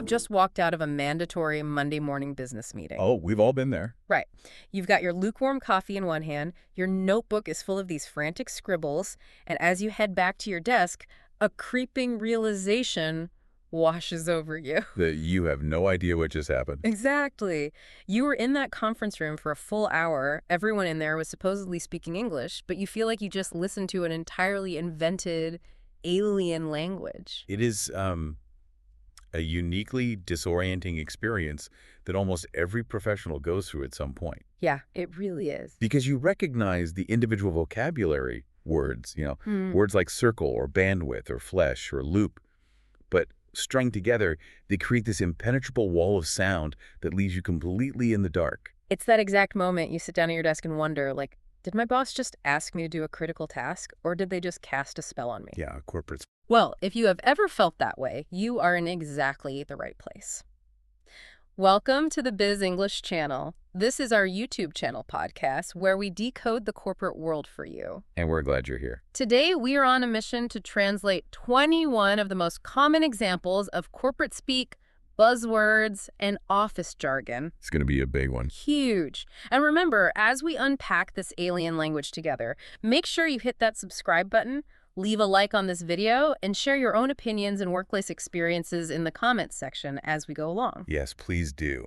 have just walked out of a mandatory Monday morning business meeting. Oh, we've all been there. Right. You've got your lukewarm coffee in one hand, your notebook is full of these frantic scribbles, and as you head back to your desk, a creeping realization washes over you. That you have no idea what just happened. Exactly. You were in that conference room for a full hour. Everyone in there was supposedly speaking English, but you feel like you just listened to an entirely invented alien language. It is a uniquely disorienting experience that almost every professional goes through at some point. Yeah, it really is. Because you recognize the individual vocabulary words, words like circle or bandwidth or flesh or loop, but strung together, they create this impenetrable wall of sound that leaves you completely in the dark. It's that exact moment you sit down at your desk and wonder, like, did my boss just ask me to do a critical task, or did they just cast a spell on me? Yeah, corporates. Well, if you have ever felt that way, you are in exactly the right place. Welcome to the Biz English channel. This is our YouTube channel podcast where we decode the corporate world for you. And we're glad you're here. Today, we are on a mission to translate 21 of the most common examples of corporate speak, buzzwords, and office jargon. It's going to be a big one. Huge. And remember, as we unpack this alien language together, make sure you hit that subscribe button, leave a like on this video, and share your own opinions and workplace experiences in the comments section as we go along. Yes, please do.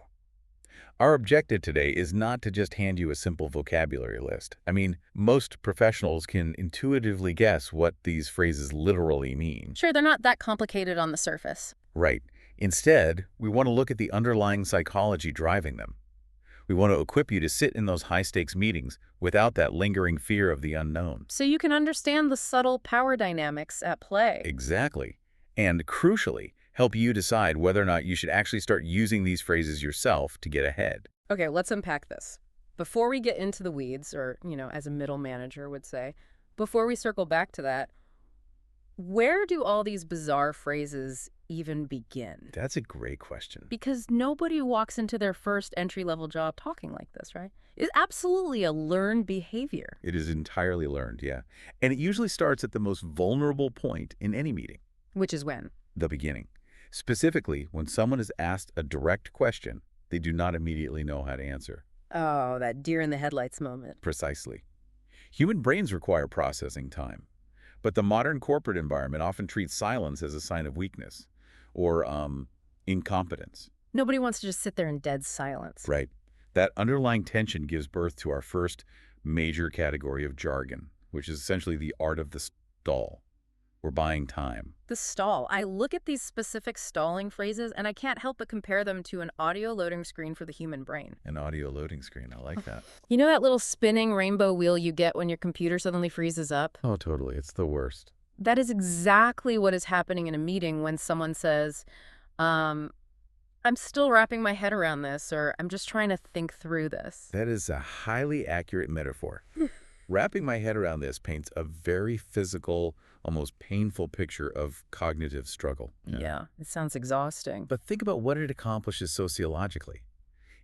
Our objective today is not to just hand you a simple vocabulary list. I mean, most professionals can intuitively guess what these phrases literally mean. Sure, they're not that complicated on the surface. Right. Instead, we want to look at the underlying psychology driving them. We want to equip you to sit in those high-stakes meetings without that lingering fear of the unknown. So you can understand the subtle power dynamics at play. Exactly. And crucially, help you decide whether or not you should actually start using these phrases yourself to get ahead. Okay, let's unpack this. Before we get into the weeds, or, as a middle manager would say, before we circle back to that, where do all these bizarre phrases even begin? That's a great question. Because nobody walks into their first entry-level job talking like this, right? It's absolutely a learned behavior. It is entirely learned, yeah. And it usually starts at the most vulnerable point in any meeting. Which is when? The beginning. Specifically, when someone is asked a direct question they do not immediately know how to answer. Oh, that deer in the headlights moment. Precisely. Human brains require processing time. But the modern corporate environment often treats silence as a sign of weakness or incompetence. Nobody wants to just sit there in dead silence. Right. That underlying tension gives birth to our first major category of jargon, which is essentially the art of the stall. We're buying time. The stall. I look at these specific stalling phrases and I can't help but compare them to an audio loading screen for the human brain. An audio loading screen. I like that. You know that little spinning rainbow wheel you get when your computer suddenly freezes up? Oh, totally. It's the worst. That is exactly what is happening in a meeting when someone says, I'm still wrapping my head around this, or I'm just trying to think through this. That is a highly accurate metaphor. Wrapping my head around this paints a very physical, almost painful picture of cognitive struggle. Yeah, it sounds exhausting. But think about what it accomplishes sociologically.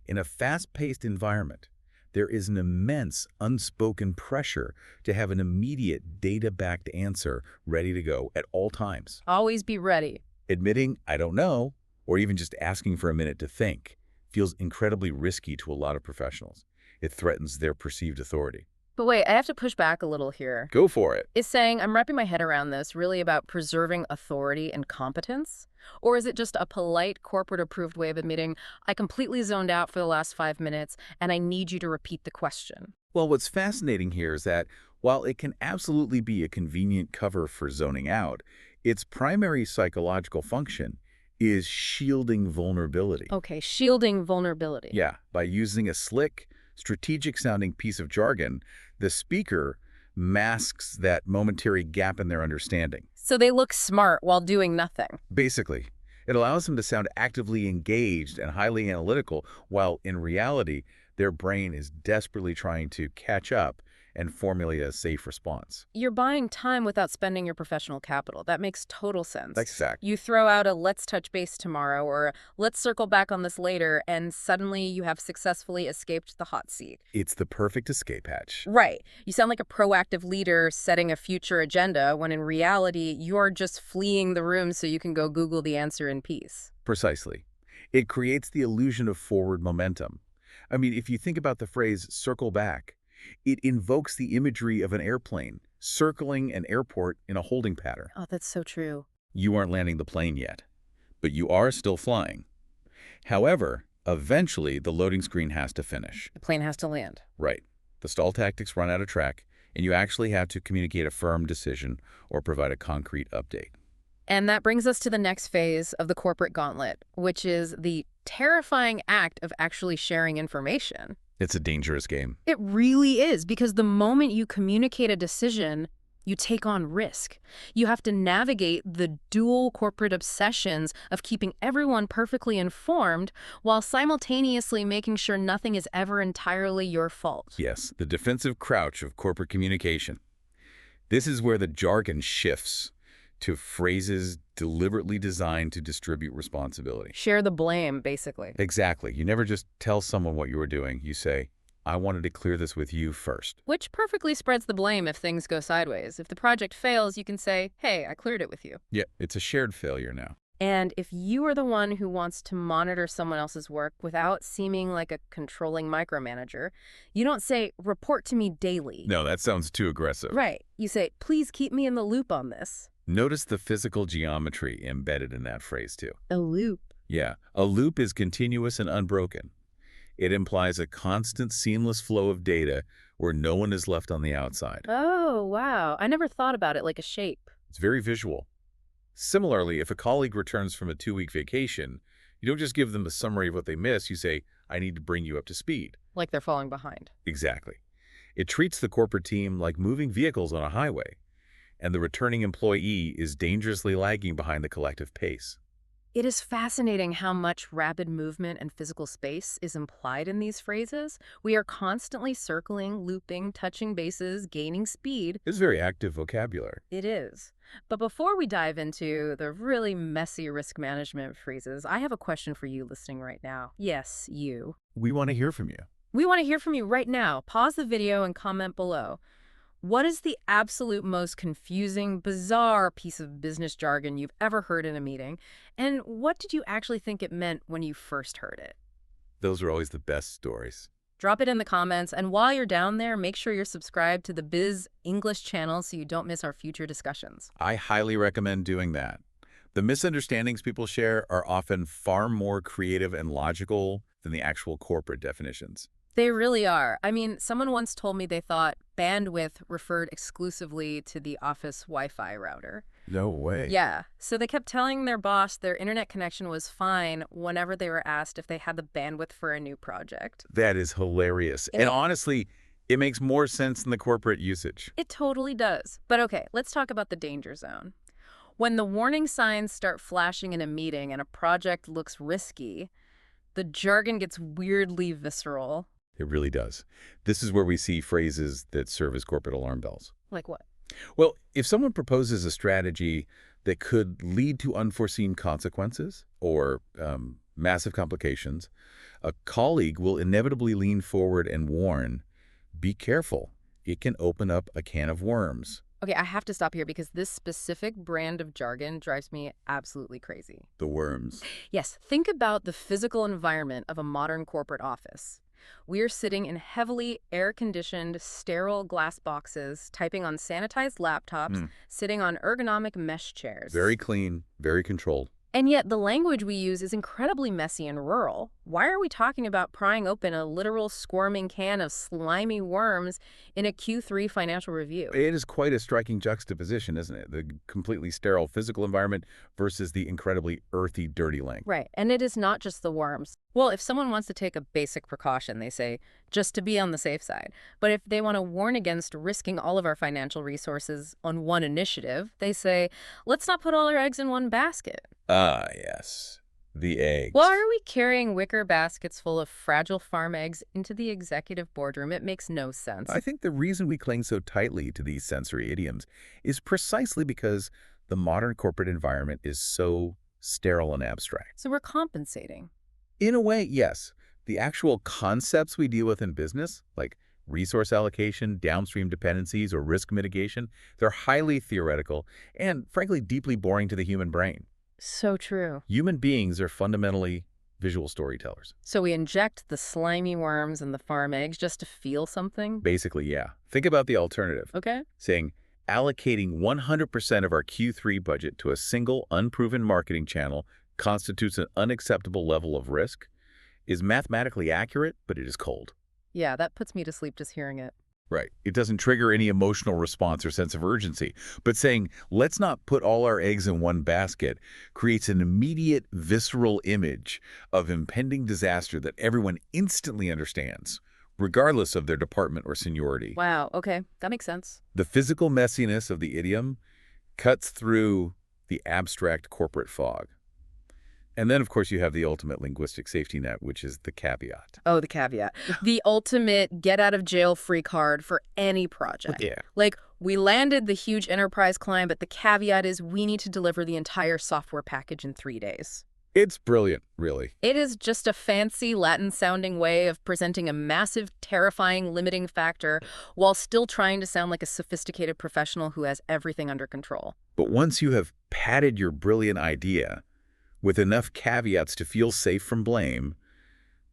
In a fast-paced environment, there is an immense unspoken pressure to have an immediate data-backed answer ready to go at all times. Always be ready. Admitting, I don't know, or even just asking for a minute to think, feels incredibly risky to a lot of professionals. It threatens their perceived authority. But wait, I have to push back a little here. Go for it. Is saying I'm wrapping my head around this really about preserving authority and competence? Or is it just a polite corporate-approved way of admitting, I completely zoned out for the last 5 minutes and I need you to repeat the question? Well, what's fascinating here is that while it can absolutely be a convenient cover for zoning out, its primary psychological function is shielding vulnerability. Okay, shielding vulnerability. Yeah, by using a slick, strategic-sounding piece of jargon, the speaker masks that momentary gap in their understanding. So they look smart while doing nothing. Basically, it allows them to sound actively engaged and highly analytical, while in reality, their brain is desperately trying to catch up and formulate a safe response. You're buying time without spending your professional capital. That makes total sense. Exactly. You throw out a "let's touch base tomorrow" or "let's circle back on this later," and suddenly you have successfully escaped the hot seat. It's the perfect escape hatch. Right. You sound like a proactive leader setting a future agenda when in reality you're just fleeing the room so you can go Google the answer in peace. Precisely. It creates the illusion of forward momentum. I mean, if you think about the phrase circle back, it invokes the imagery of an airplane circling an airport in a holding pattern. Oh, that's so true. You aren't landing the plane yet, but you are still flying. However, eventually the loading screen has to finish. The plane has to land. Right. The stall tactics run out of track, and you actually have to communicate a firm decision or provide a concrete update. And that brings us to the next phase of the corporate gauntlet, which is the terrifying act of actually sharing information. It's a dangerous game. It really is, because the moment you communicate a decision, you take on risk. You have to navigate the dual corporate obsessions of keeping everyone perfectly informed while simultaneously making sure nothing is ever entirely your fault. Yes, the defensive crouch of corporate communication. This is where the jargon shifts to phrases deliberately designed to distribute responsibility. Share the blame, basically. Exactly. You never just tell someone what you were doing. You say, I wanted to clear this with you first. Which perfectly spreads the blame if things go sideways. If the project fails, you can say, hey, I cleared it with you. Yeah, it's a shared failure now. And if you are the one who wants to monitor someone else's work without seeming like a controlling micromanager, you don't say, report to me daily. No, that sounds too aggressive. Right. You say, please keep me in the loop on this. Notice the physical geometry embedded in that phrase, too. A loop. Yeah, a loop is continuous and unbroken. It implies a constant, seamless flow of data where no one is left on the outside. Oh, wow. I never thought about it like a shape. It's very visual. Similarly, if a colleague returns from a 2-week vacation, you don't just give them a summary of what they missed. You say, I need to bring you up to speed. Like they're falling behind. Exactly. It treats the corporate team like moving vehicles on a highway, and the returning employee is dangerously lagging behind the collective pace. It is fascinating how much rapid movement and physical space is implied in these phrases. We are constantly circling, looping, touching bases, gaining speed. It's very active vocabulary. It is. But before we dive into the really messy risk management phrases, I have a question for you listening right now. Yes, you. We want to hear from you. We want to hear from you right now. Pause the video and comment below. What is the absolute most confusing, bizarre piece of business jargon you've ever heard in a meeting? And what did you actually think it meant when you first heard it? Those are always the best stories. Drop it in the comments, and while you're down there, make sure you're subscribed to the Biz English channel so you don't miss our future discussions. I highly recommend doing that. The misunderstandings people share are often far more creative and logical than the actual corporate definitions. They really are. I mean, someone once told me they thought bandwidth referred exclusively to the office Wi-Fi router. No way. Yeah. So they kept telling their boss their internet connection was fine whenever they were asked if they had the bandwidth for a new project. That is hilarious. And honestly, it makes more sense than the corporate usage. It totally does. But okay, let's talk about the danger zone. When the warning signs start flashing in a meeting and a project looks risky, the jargon gets weirdly visceral. It really does. This is where we see phrases that serve as corporate alarm bells. Like what? Well, if someone proposes a strategy that could lead to unforeseen consequences or massive complications, a colleague will inevitably lean forward and warn, be careful. It can open up a can of worms. Okay, I have to stop here because this specific brand of jargon drives me absolutely crazy. The worms. Yes, think about the physical environment of a modern corporate office. We're sitting in heavily air-conditioned, sterile glass boxes, typing on sanitized laptops, sitting on ergonomic mesh chairs. Very clean, very controlled. And yet the language we use is incredibly messy and rural. Why are we talking about prying open a literal squirming can of slimy worms in a Q3 financial review? It is quite a striking juxtaposition, isn't it? The completely sterile physical environment versus the incredibly earthy, dirty language. Right, and it is not just the worms. Well, if someone wants to take a basic precaution, they say, just to be on the safe side. But if they want to warn against risking all of our financial resources on one initiative, they say, let's not put all our eggs in one basket. Ah, yes. The eggs. Why are we carrying wicker baskets full of fragile farm eggs into the executive boardroom? It makes no sense. I think the reason we cling so tightly to these sensory idioms is precisely because the modern corporate environment is so sterile and abstract. So we're compensating. In a way, yes. The actual concepts we deal with in business, like resource allocation, downstream dependencies, or risk mitigation, they're highly theoretical and, frankly, deeply boring to the human brain. So true. Human beings are fundamentally visual storytellers. So we inject the slimy worms and the farm eggs just to feel something? Basically, yeah. Think about the alternative. Okay. Saying, allocating 100% of our Q3 budget to a single, unproven marketing channel constitutes an unacceptable level of risk is mathematically accurate, but it is cold. Yeah, that puts me to sleep just hearing it. Right. It doesn't trigger any emotional response or sense of urgency. But saying, let's not put all our eggs in one basket, creates an immediate, visceral image of impending disaster that everyone instantly understands, regardless of their department or seniority. Wow, okay, that makes sense. The physical messiness of the idiom cuts through the abstract corporate fog. And then, of course, you have the ultimate linguistic safety net, which is the caveat. Oh, the caveat. The ultimate get-out-of-jail-free card for any project. Yeah. Like, we landed the huge enterprise client, but the caveat is we need to deliver the entire software package in 3 days. It's brilliant, really. It is just a fancy Latin-sounding way of presenting a massive, terrifying limiting factor while still trying to sound like a sophisticated professional who has everything under control. But once you have padded your brilliant idea with enough caveats to feel safe from blame,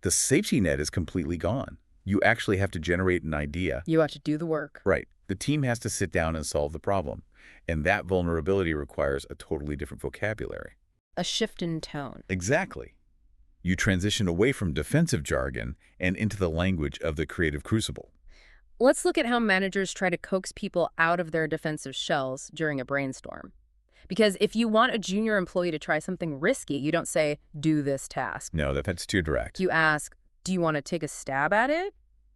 the safety net is completely gone. You actually have to generate an idea. You have to do the work. Right. The team has to sit down and solve the problem. And that vulnerability requires a totally different vocabulary. A shift in tone. Exactly. You transition away from defensive jargon and into the language of the creative crucible. Let's look at how managers try to coax people out of their defensive shells during a brainstorm. Because if you want a junior employee to try something risky, you don't say, do this task. No, that's too direct. You ask, do you want to take a stab at it?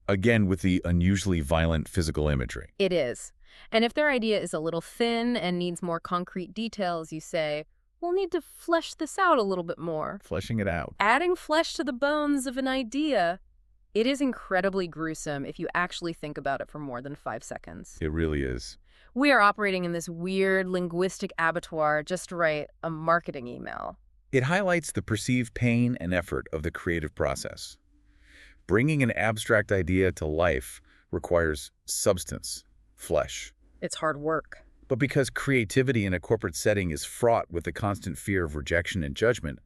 Again, with the unusually violent physical imagery. It is. And if their idea is a little thin and needs more concrete details, you say, we'll need to flesh this out a little bit more. Fleshing it out. Adding flesh to the bones of an idea. It is incredibly gruesome if you actually think about it for more than 5 seconds. It really is. We are operating in this weird linguistic abattoir just to write a marketing email. It highlights the perceived pain and effort of the creative process. Bringing an abstract idea to life requires substance, flesh. It's hard work. But because creativity in a corporate setting is fraught with the constant fear of rejection and judgment,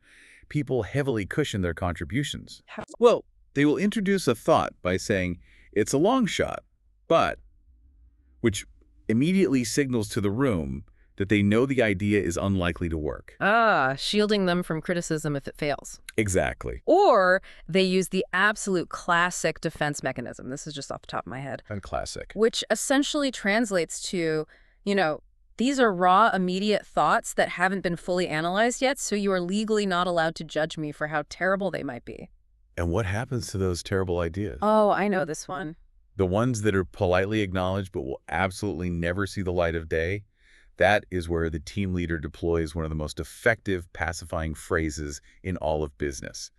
people heavily cushion their contributions. Well, they will introduce a thought by saying, it's a long shot, but, which immediately signals to the room that they know the idea is unlikely to work. Shielding them from criticism if it fails. Exactly. Or they use the absolute classic defense mechanism. This is just off the top of my head. And classic. Which essentially translates to, these are raw, immediate thoughts that haven't been fully analyzed yet, so you are legally not allowed to judge me for how terrible they might be. And what happens to those terrible ideas? Oh, I know this one. The ones that are politely acknowledged but will absolutely never see the light of day, that is where the team leader deploys one of the most effective pacifying phrases in all of business.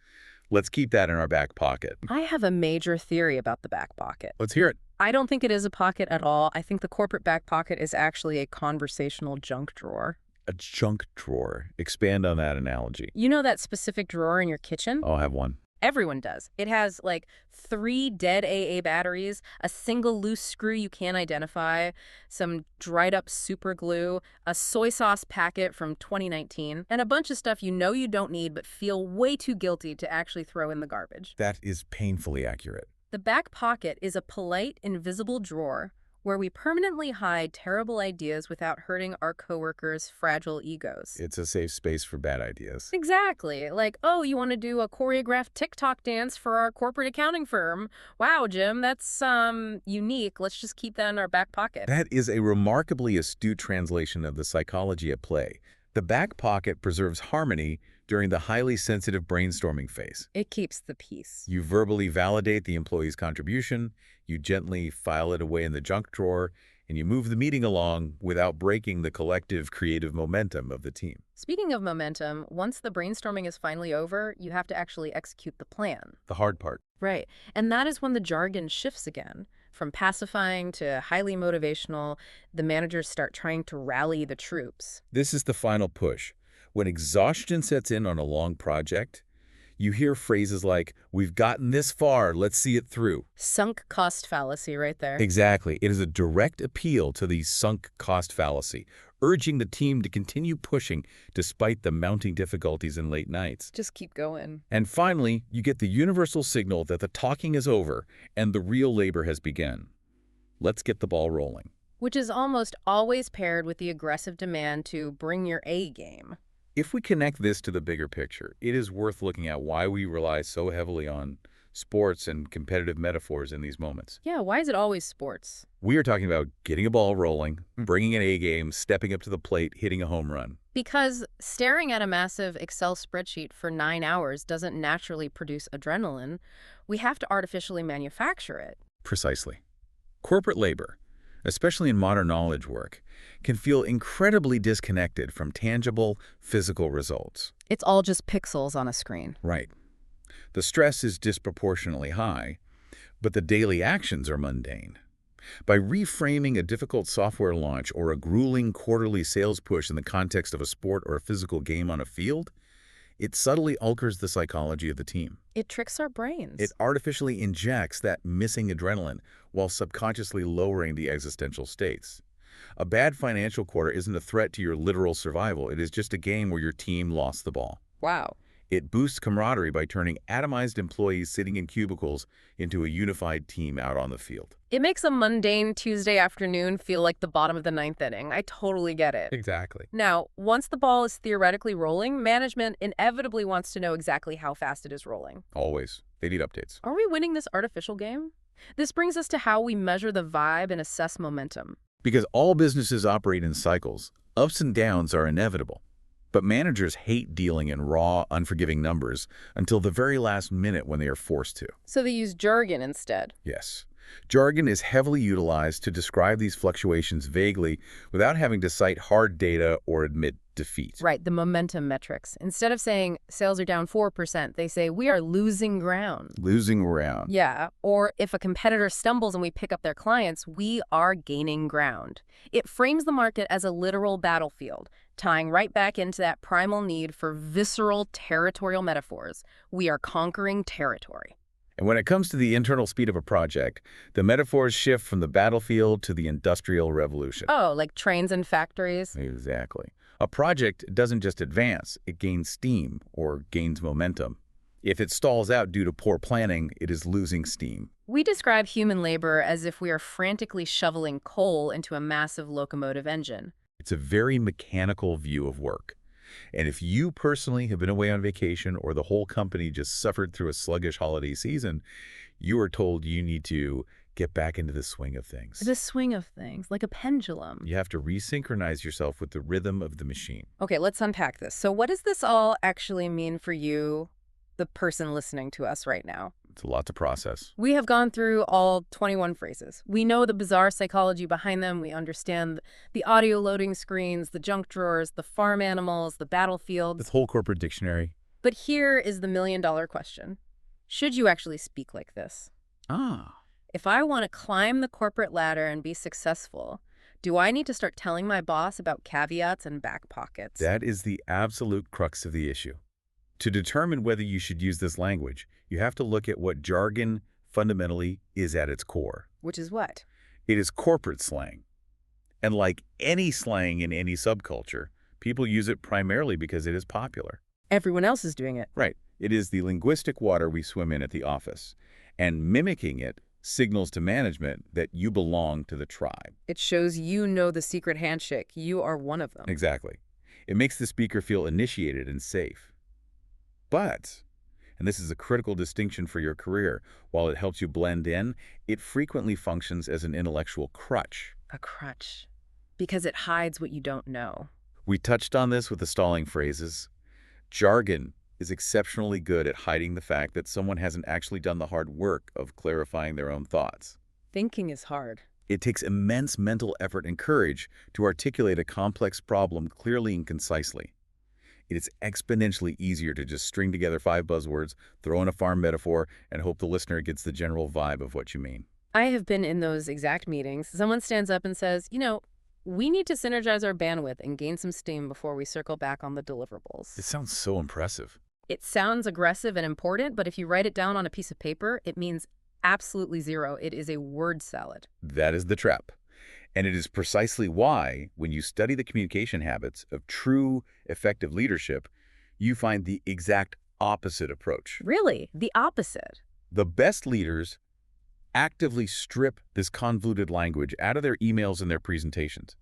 Let's keep that in our back pocket. I have a major theory about the back pocket. Let's hear it. I don't think it is a pocket at all. I think the corporate back pocket is actually a conversational junk drawer. A junk drawer. Expand on that analogy. You know that specific drawer in your kitchen? I'll have one. Everyone does. It has like 3 dead AA batteries, a single loose screw you can't identify, some dried up super glue, a soy sauce packet from 2019, and a bunch of stuff you know you don't need but feel way too guilty to actually throw in the garbage. That is painfully accurate. The back pocket is a polite, invisible drawer where we permanently hide terrible ideas without hurting our coworkers' fragile egos. It's a safe space for bad ideas. Exactly. Like, oh, you want to do a choreographed TikTok dance for our corporate accounting firm? Wow, Jim, that's unique. Let's just keep that in our back pocket. That is a remarkably astute translation of the psychology at play. The back pocket preserves harmony during the highly sensitive brainstorming phase. It keeps the peace. You verbally validate the employee's contribution, you gently file it away in the junk drawer, and you move the meeting along without breaking the collective creative momentum of the team. Speaking of momentum, once the brainstorming is finally over, you have to actually execute the plan. The hard part. Right. And that is when the jargon shifts again. From pacifying to highly motivational, the managers start trying to rally the troops. This is the final push. When exhaustion sets in on a long project, you hear phrases like, "We've gotten this far, let's see it through." Sunk cost fallacy right there. Exactly. It is a direct appeal to the sunk cost fallacy, urging the team to continue pushing despite the mounting difficulties and late nights. Just keep going. And finally, you get the universal signal that the talking is over and the real labor has begun. Let's get the ball rolling. Which is almost always paired with the aggressive demand to bring your A game. If we connect this to the bigger picture, it is worth looking at why we rely so heavily on sports and competitive metaphors in these moments. Yeah, why is it always sports? We are talking about getting a ball rolling, bringing an A game, stepping up to the plate, hitting a home run. Because staring at a massive Excel spreadsheet for 9 hours doesn't naturally produce adrenaline. We have to artificially manufacture it. Precisely. Corporate labor, especially in modern knowledge work, can feel incredibly disconnected from tangible, physical results. It's all just pixels on a screen. Right. The stress is disproportionately high, but the daily actions are mundane. By reframing a difficult software launch or a grueling quarterly sales push in the context of a sport or a physical game on a field, it subtly alters the psychology of the team. It tricks our brains. It artificially injects that missing adrenaline while subconsciously lowering the existential stakes. A bad financial quarter isn't a threat to your literal survival. It is just a game where your team lost the ball. Wow. It boosts camaraderie by turning atomized employees sitting in cubicles into a unified team out on the field. It makes a mundane Tuesday afternoon feel like the bottom of the 9th inning. I totally get it. Exactly. Now, once the ball is theoretically rolling, management inevitably wants to know exactly how fast it is rolling. Always. They need updates. Are we winning this artificial game? This brings us to how we measure the vibe and assess momentum. Because all businesses operate in cycles, ups and downs are inevitable. But managers hate dealing in raw, unforgiving numbers until the very last minute when they are forced to. So they use jargon instead. Yes. Jargon is heavily utilized to describe these fluctuations vaguely without having to cite hard data or admit defeat. Right, the momentum metrics. Instead of saying sales are down 4%, they say we are losing ground. Losing ground. Yeah, or if a competitor stumbles and we pick up their clients, we are gaining ground. It frames the market as a literal battlefield, tying right back into that primal need for visceral territorial metaphors. We are conquering territory. And when it comes to the internal speed of a project, the metaphors shift from the battlefield to the Industrial Revolution. Oh, like trains and factories? Exactly. A project doesn't just advance, it gains steam or gains momentum. If it stalls out due to poor planning, it is losing steam. We describe human labor as if we are frantically shoveling coal into a massive locomotive engine. It's a very mechanical view of work. And if you personally have been away on vacation or the whole company just suffered through a sluggish holiday season, you are told you need to get back into the swing of things. The swing of things, like a pendulum. You have to resynchronize yourself with the rhythm of the machine. Okay, let's unpack this. So what does this all actually mean for you, the person listening to us right now? It's a lot to process. We have gone through all 21 phrases. We know the bizarre psychology behind them. We understand the audio loading screens, the junk drawers, the farm animals, the battlefields. This whole corporate dictionary. But here is the million-dollar question. Should you actually speak like this? If I want to climb the corporate ladder and be successful, do I need to start telling my boss about caveats and back pockets? That is the absolute crux of the issue. To determine whether you should use this language, you have to look at what jargon fundamentally is at its core. Which is what? It is corporate slang. And like any slang in any subculture, people use it primarily because it is popular. Everyone else is doing it. Right. It is the linguistic water we swim in at the office. And mimicking it signals to management that you belong to the tribe. It shows you know the secret handshake. You are one of them. Exactly. It makes the speaker feel initiated and safe. But, and this is a critical distinction for your career, while it helps you blend in, it frequently functions as an intellectual crutch. A crutch. Because it hides what you don't know. We touched on this with the stalling phrases. Jargon is exceptionally good at hiding the fact that someone hasn't actually done the hard work of clarifying their own thoughts. Thinking is hard. It takes immense mental effort and courage to articulate a complex problem clearly and concisely. It is exponentially easier to just string together 5 buzzwords, throw in a farm metaphor, and hope the listener gets the general vibe of what you mean. I have been in those exact meetings. Someone stands up and says, we need to synergize our bandwidth and gain some steam before we circle back on the deliverables. It sounds so impressive. It sounds aggressive and important, but if you write it down on a piece of paper, it means absolutely zero. It is a word salad. That is the trap. And it is precisely why, when you study the communication habits of true, effective leadership, you find the exact opposite approach. Really? The opposite? The best leaders actively strip this convoluted language out of their emails and their presentations.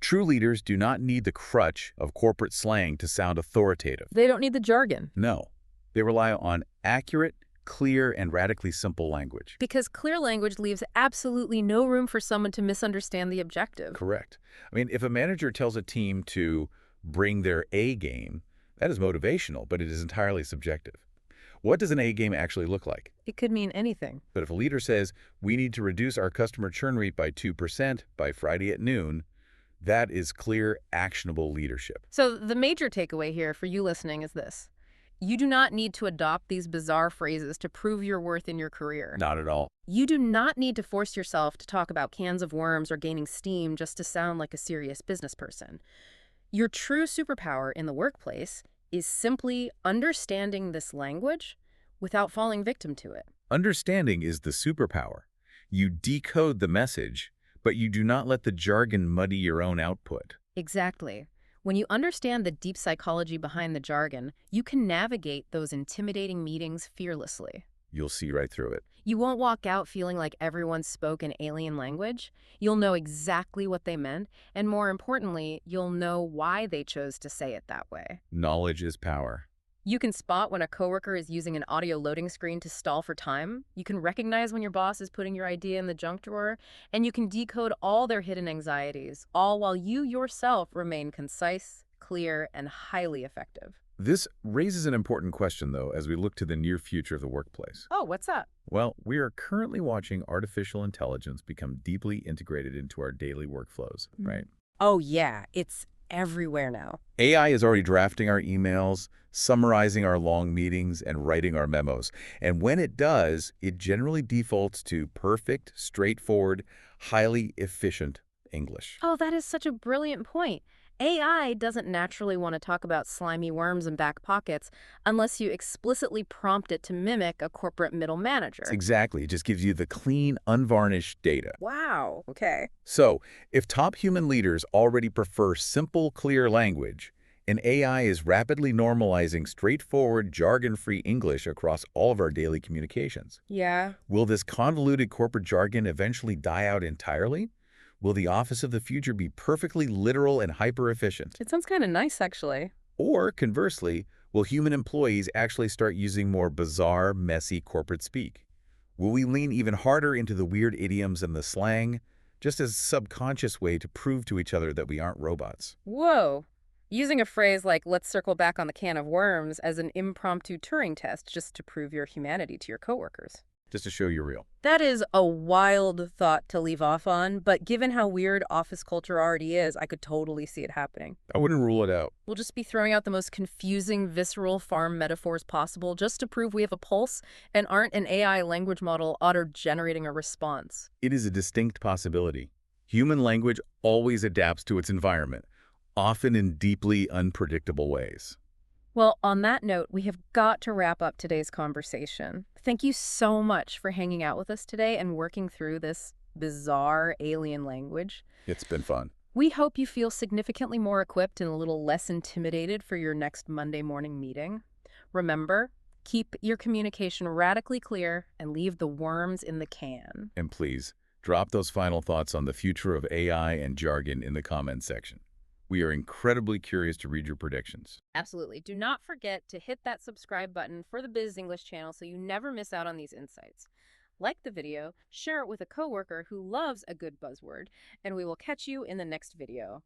True leaders do not need the crutch of corporate slang to sound authoritative. They don't need the jargon. No. They rely on accurate, clear, and radically simple language. Because clear language leaves absolutely no room for someone to misunderstand the objective. Correct. I mean, if a manager tells a team to bring their A game, that is motivational, but it is entirely subjective. What does an A game actually look like? It could mean anything. But if a leader says, we need to reduce our customer churn rate by 2% by Friday at noon, that is clear, actionable leadership. So the major takeaway here for you listening is this. You do not need to adopt these bizarre phrases to prove your worth in your career. Not at all. You do not need to force yourself to talk about cans of worms or gaining steam just to sound like a serious business person. Your true superpower in the workplace is simply understanding this language without falling victim to it. Understanding is the superpower. You decode the message, but you do not let the jargon muddy your own output. Exactly. When you understand the deep psychology behind the jargon, you can navigate those intimidating meetings fearlessly. You'll see right through it. You won't walk out feeling like everyone spoke an alien language. You'll know exactly what they meant, and more importantly, you'll know why they chose to say it that way. Knowledge is power. You can spot when a coworker is using an audio loading screen to stall for time. You can recognize when your boss is putting your idea in the junk drawer, and you can decode all their hidden anxieties, all while you yourself remain concise, clear, and highly effective. This raises an important question, though, as we look to the near future of the workplace. Oh, what's that? Well, we are currently watching artificial intelligence become deeply integrated into our daily workflows, right? Oh, yeah. It's everywhere now. AI is already drafting our emails, summarizing our long meetings, and writing our memos. And when it does, it generally defaults to perfect, straightforward, highly efficient English. Oh, that is such a brilliant point. AI doesn't naturally want to talk about slimy worms and back pockets unless you explicitly prompt it to mimic a corporate middle manager. Exactly. It just gives you the clean, unvarnished data. Wow. Okay. So, if top human leaders already prefer simple, clear language, and AI is rapidly normalizing straightforward, jargon-free English across all of our daily communications, Yeah. will this convoluted corporate jargon eventually die out entirely? Will the office of the future be perfectly literal and hyper-efficient? It sounds kind of nice, actually. Or, conversely, will human employees actually start using more bizarre, messy corporate speak? Will we lean even harder into the weird idioms and the slang, just as a subconscious way to prove to each other that we aren't robots? Whoa. Using a phrase like, let's circle back on the can of worms as an impromptu Turing test just to prove your humanity to your coworkers. Just to show you're real. That is a wild thought to leave off on, but given how weird office culture already is, I could totally see it happening. I wouldn't rule it out. We'll just be throwing out the most confusing, visceral farm metaphors possible just to prove we have a pulse and aren't an AI language model auto-generating a response. It is a distinct possibility. Human language always adapts to its environment, often in deeply unpredictable ways. Well, on that note, we have got to wrap up today's conversation. Thank you so much for hanging out with us today and working through this bizarre alien language. It's been fun. We hope you feel significantly more equipped and a little less intimidated for your next Monday morning meeting. Remember, keep your communication radically clear and leave the worms in the can. And please, drop those final thoughts on the future of AI and jargon in the comments section. We are incredibly curious to read your predictions. Absolutely. Do not forget to hit that subscribe button for the Biz English channel so you never miss out on these insights. Like the video, share it with a coworker who loves a good buzzword, and we will catch you in the next video.